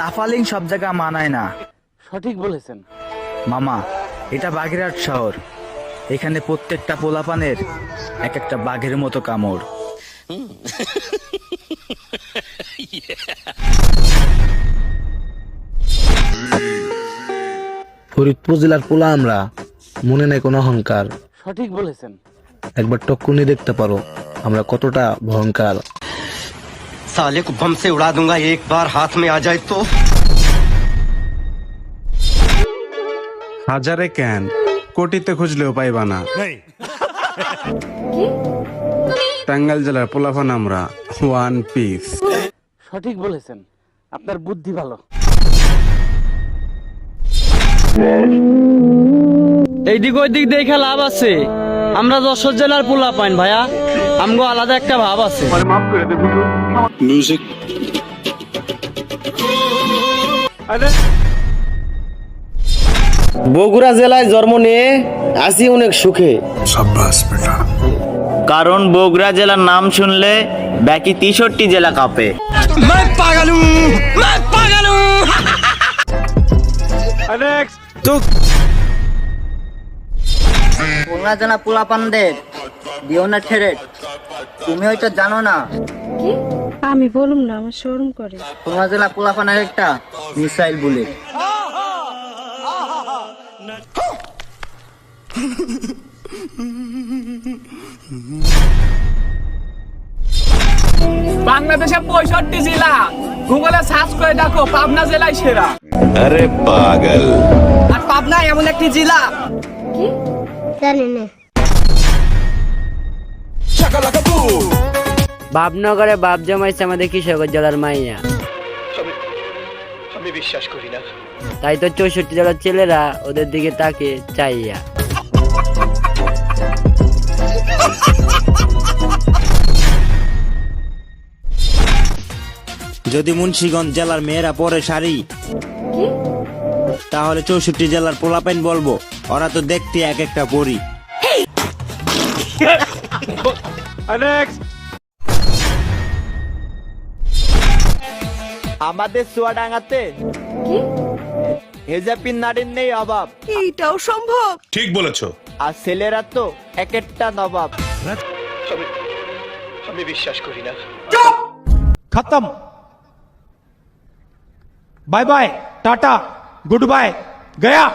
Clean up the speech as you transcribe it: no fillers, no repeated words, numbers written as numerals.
তাফালিং সব জায়গা মানায় না। সঠিক বলেছেন মামা, এটা বাগেরহাট শহর। এখানে প্রত্যেকটা পোলাপানের এক একটা বাঘের মতো কামড়। ফরিদপুর জেলার পোলা আমরা, মনে নেই কোনো অহংকার। সঠিক বলেছেন একবার টক্কুনি দেখতে পারো আমরা কতটা ভয়ঙ্কর। साले को बम से उड़ा दूंगा एक बार हाथ में आ जाए तो। হাজারে কেন, কোটিতে খুঁজলেও পাইবা না। টাঙ্গাইল জেলার পোলাফান আমরা, ওয়ান পিস। সঠিক বলেছেন, আপনার বুদ্ধি ভালো। এইদিক ওইদিক দেখে লাভ আছে। আমরা যশোর জেলার পোলা পাইন ভাইয়া, আমগো আলাদা একটা ভাব আছে। বগুড়া জেলায় জন্ম নিয়ে আসি অনেক সুখে। কারণ বগুড়া জেলার নাম শুনলে বাকি 63 জেলা কাঁপে। খুলনা জেলা পোলাপানদের দিও না ঠেরে। তুমি হয়তো জানো না, আমি বলুম না, আমার শরম করে। খুলনা জেলা পোলাপানের একটা মিসাইল বুলেট। বাংলাদেশে 65 জেলা, গুগলে সার্চ করে দেখো পাবনা জেলায় সেরা। আরে পাগল, আর পাবনা এমন একটি জেলা জানি না। বাবনগরে বাপ জমাইছে আমাদের কিশোরগঞ্জ জেলার মাইয়া। আমি বিশ্বাস করি না। তাই তো 64 জেলার ছেলেরা ওদের দিকে তাকে চাইয়া। যদি মুন্সিগঞ্জ জেলার মেয়েরা পরে শাড়ি, তাহলে 64 জেলার পোলাপাইন বলবো ওরা তো দেখতে এক একটা পরি। আমাদের চুয়াডাঙ্গাতে হেজাপিন নারীর নেই অভাব। এইটাও সম্ভব? ঠিক বলেছো। আর ছেলেরা তো এক একটা নবাব। আমি বিশ্বাস করি না। খতম। Bye bye, tata, good bye, Gaya.